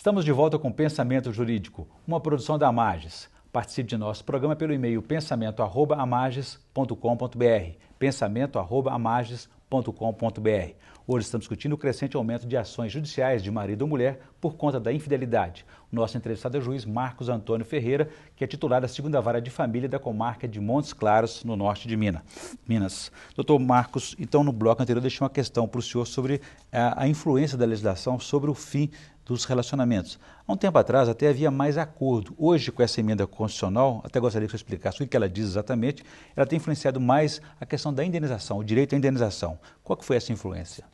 Estamos de volta com Pensamento Jurídico, uma produção da Amages. Participe de nosso programa pelo e-mail pensamento@amages.com.br, pensamento@amages.com.br. Hoje estamos discutindo o crescente aumento de ações judiciais de marido ou mulher por conta da infidelidade. O nosso entrevistado é o juiz Marcos Antônio Ferreira, que é titular da 2ª Vara de Família da comarca de Montes Claros, no norte de Minas. Doutor Marcos, então no bloco anterior eu deixei uma questão para o senhor sobre a influência da legislação sobre o fim dos relacionamentos. Há um tempo atrás até havia mais acordo. Hoje, com essa emenda constitucional, até gostaria que você explicasse o que ela diz exatamente, ela tem influenciado mais a questão da indenização, o direito à indenização. Qual que foi essa influência?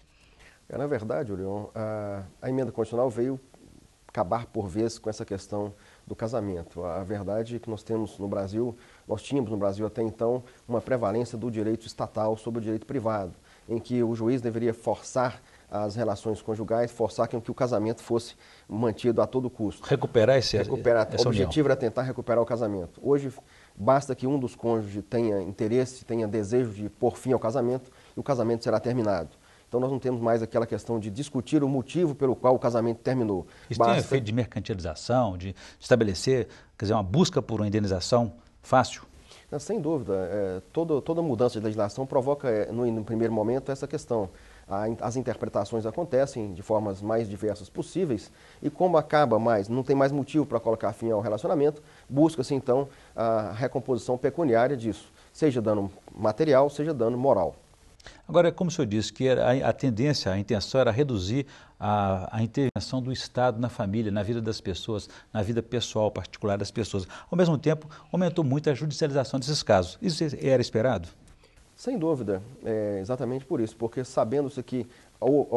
Na verdade, Orion, a emenda constitucional veio acabar por vez com essa questão do casamento. A verdade é que nós tínhamos no Brasil até então, uma prevalência do direito estatal sobre o direito privado, em que o juiz deveria forçar as relações conjugais, forçar que o casamento fosse mantido a todo custo. Recuperar essa o objetivo era tentar recuperar o casamento. Hoje, basta que um dos cônjuges tenha interesse, tenha desejo de pôr fim ao casamento, e o casamento será terminado. Então, nós não temos mais aquela questão de discutir o motivo pelo qual o casamento terminou. Isso tem efeito de mercantilização, de estabelecer, quer dizer, uma busca por uma indenização fácil? Sem dúvida. Toda mudança de legislação provoca, no primeiro momento, essa questão. As interpretações acontecem de formas mais diversas possíveis e como não tem mais motivo para colocar fim ao relacionamento, busca-se então a recomposição pecuniária disso, seja dano material, seja dano moral. Agora, como o senhor disse, que a tendência, a intenção era reduzir a intervenção do Estado na família, na vida das pessoas, na vida pessoal particular das pessoas. Ao mesmo tempo, aumentou muito a judicialização desses casos. Isso era esperado? Sem dúvida, exatamente por isso, porque sabendo-se que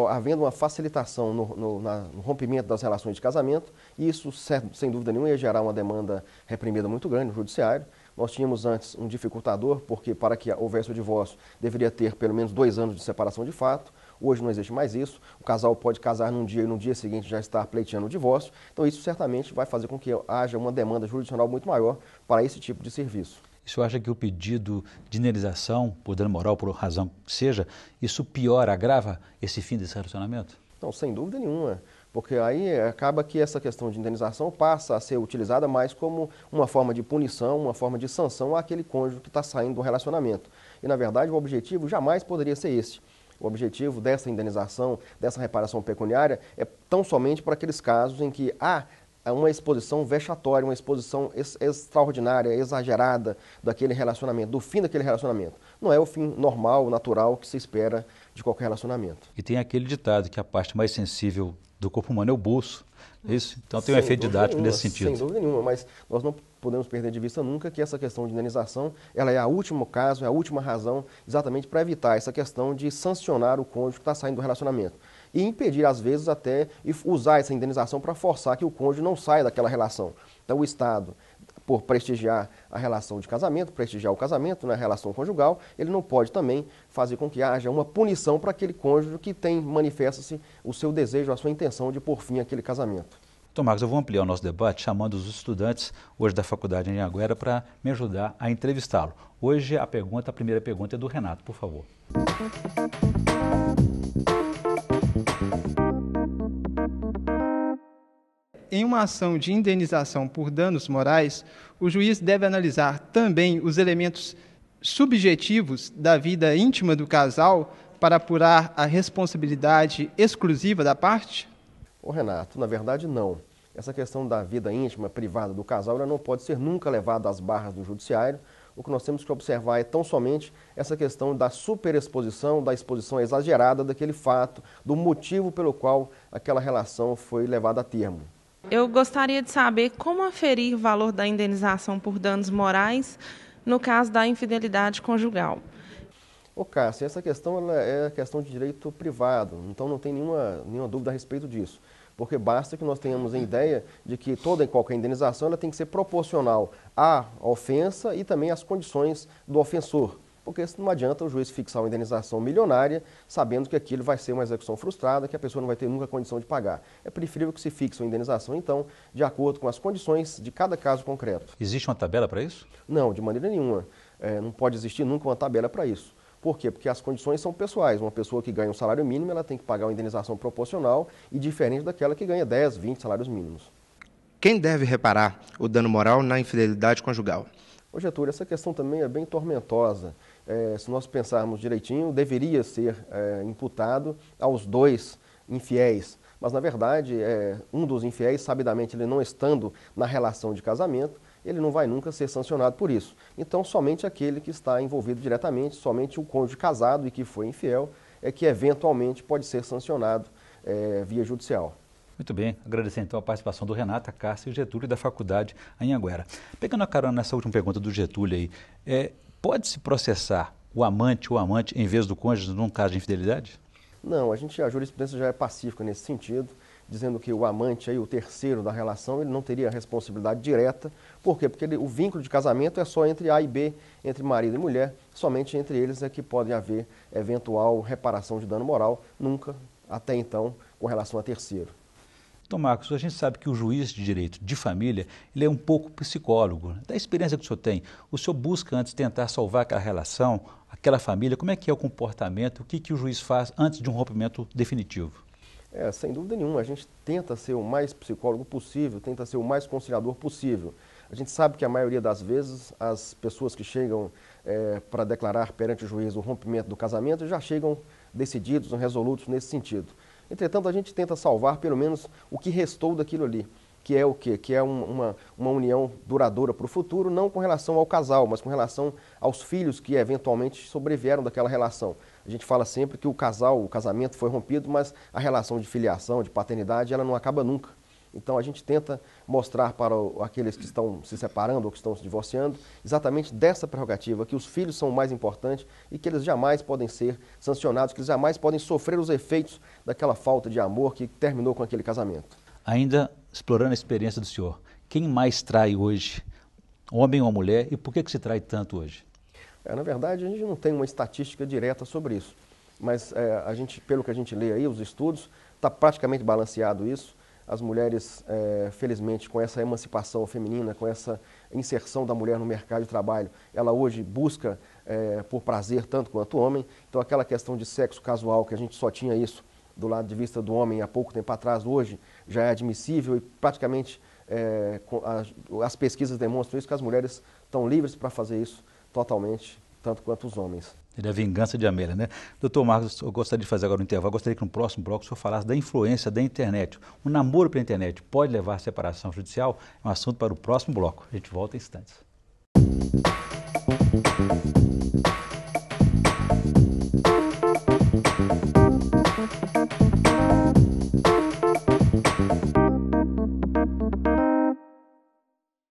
havendo uma facilitação no rompimento das relações de casamento, isso sem dúvida nenhuma ia gerar uma demanda reprimida muito grande no judiciário. Nós tínhamos antes um dificultador, porque para que houvesse o divórcio deveria ter pelo menos 2 anos de separação de fato. Hoje não existe mais isso. O casal pode casar num dia e no dia seguinte já estar pleiteando o divórcio. Então isso certamente vai fazer com que haja uma demanda jurisdicional muito maior para esse tipo de serviço. E o senhor acha que o pedido de indenização, por dano moral, por razão que seja, isso piora, agrava esse fim desse relacionamento? Não, sem dúvida nenhuma, porque aí acaba que essa questão de indenização passa a ser utilizada mais como uma forma de punição, uma forma de sanção àquele cônjuge que está saindo do relacionamento. E, na verdade, o objetivo jamais poderia ser esse. O objetivo dessa indenização, dessa reparação pecuniária, é tão somente para aqueles casos em que há uma exposição vexatória, uma exposição extraordinária, exagerada daquele relacionamento, do fim daquele relacionamento. Não é o fim normal, natural que se espera de qualquer relacionamento. E tem aquele ditado que a parte mais sensível do corpo humano é o bolso. Isso? Então tem um efeito didático nesse sentido. Sem dúvida nenhuma, mas nós não podemos perder de vista nunca que essa questão de indenização, ela é o último caso, é a última razão exatamente para evitar essa questão de sancionar o cônjuge que está saindo do relacionamento. E impedir, às vezes, até usar essa indenização para forçar que o cônjuge não saia daquela relação. Então, o Estado, por prestigiar a relação de casamento, prestigiar o casamento, a relação conjugal, ele não pode também fazer com que haja uma punição para aquele cônjuge que manifesta-se o seu desejo, a sua intenção de pôr fim àquele casamento. Então, Marcos, eu vou ampliar o nosso debate chamando os estudantes hoje da Faculdade de Anhanguera para me ajudar a entrevistá-lo. Hoje a primeira pergunta é do Renato, por favor. Em uma ação de indenização por danos morais, o juiz deve analisar também os elementos subjetivos da vida íntima do casal para apurar a responsabilidade exclusiva da parte? Renato, na verdade não. Essa questão da vida íntima, privada do casal, ela não pode ser nunca levada às barras do judiciário. O que nós temos que observar é tão somente essa questão da superexposição, da exposição exagerada daquele fato, do motivo pelo qual aquela relação foi levada a termo. Eu gostaria de saber como aferir o valor da indenização por danos morais no caso da infidelidade conjugal. Cássio, essa questão ela é questão de direito privado, então não tem nenhuma dúvida a respeito disso. Porque basta que nós tenhamos a ideia de que toda e qualquer indenização ela tem que ser proporcional à ofensa e também às condições do ofensor. Porque não adianta o juiz fixar uma indenização milionária sabendo que aquilo vai ser uma execução frustrada, que a pessoa não vai ter nunca condição de pagar. É preferível que se fixe uma indenização, então, de acordo com as condições de cada caso concreto. Existe uma tabela para isso? Não, de maneira nenhuma. Não pode existir nunca uma tabela para isso. Por quê? Porque as condições são pessoais. Uma pessoa que ganha um salário mínimo, ela tem que pagar uma indenização proporcional e diferente daquela que ganha 10, 20 salários mínimos. Quem deve reparar o dano moral na infidelidade conjugal? Ô Getúlio, essa questão também é bem tormentosa. Se nós pensarmos direitinho, deveria ser imputado aos dois infiéis. Mas, na verdade, um dos infiéis, sabidamente, ele não estando na relação de casamento, ele não vai nunca ser sancionado por isso. Então, somente aquele que está envolvido diretamente, somente o cônjuge casado e que foi infiel, é que eventualmente pode ser sancionado via judicial. Muito bem, agradecer então a participação do Renato, a Cássia e o Getúlio da Faculdade Anhanguera. Pegando a carona nessa última pergunta do Getúlio aí, pode-se processar o amante ou amante em vez do cônjuge num caso de infidelidade? Não, a jurisprudência já é pacífica nesse sentido, dizendo que o amante, aí, o terceiro da relação, ele não teria responsabilidade direta. Por quê? Porque o vínculo de casamento é só entre A e B, entre marido e mulher, somente entre eles é que pode haver eventual reparação de dano moral, nunca, até então, com relação a terceiro. Então, Marcos, a gente sabe que o juiz de direito de família, ele é um pouco psicólogo. Da experiência que o senhor tem, o senhor busca antes tentar salvar aquela relação, aquela família, como é que é o comportamento, o que o juiz faz antes de um rompimento definitivo? Sem dúvida nenhuma, a gente tenta ser o mais psicólogo possível, tenta ser o mais conciliador possível. A gente sabe que a maioria das vezes as pessoas que chegam para declarar perante o juiz o rompimento do casamento já chegam decididos, resolutos nesse sentido. Entretanto, a gente tenta salvar pelo menos o que restou daquilo ali, que é o quê? Que é uma união duradoura para o futuro, não com relação ao casal, mas com relação aos filhos que eventualmente sobrevieram daquela relação. A gente fala sempre que o casamento foi rompido, mas a relação de filiação, de paternidade, ela não acaba nunca. Então a gente tenta mostrar para aqueles que estão se separando ou que estão se divorciando exatamente dessa prerrogativa, que os filhos são o mais importantes e que eles jamais podem ser sancionados, que eles jamais podem sofrer os efeitos daquela falta de amor que terminou com aquele casamento. Ainda explorando a experiência do senhor, quem mais trai hoje? Homem ou mulher? E por que se trai tanto hoje? Na verdade, a gente não tem uma estatística direta sobre isso, mas pelo que a gente lê aí, os estudos, está praticamente balanceado isso. As mulheres, felizmente, com essa emancipação feminina, com essa inserção da mulher no mercado de trabalho, ela hoje busca por prazer tanto quanto o homem. Então, aquela questão de sexo casual, que a gente só tinha isso do lado de vista do homem há pouco tempo atrás, hoje já é admissível e praticamente as pesquisas demonstram isso, que as mulheres estão livres para fazer isso totalmente, tanto quanto os homens. Ele é a vingança de Amélia, né? Doutor Marcos, eu gostaria de fazer agora um intervalo. Eu gostaria que no próximo bloco o senhor falasse da influência da internet. O namoro pela internet pode levar à separação judicial? É um assunto para o próximo bloco. A gente volta em instantes.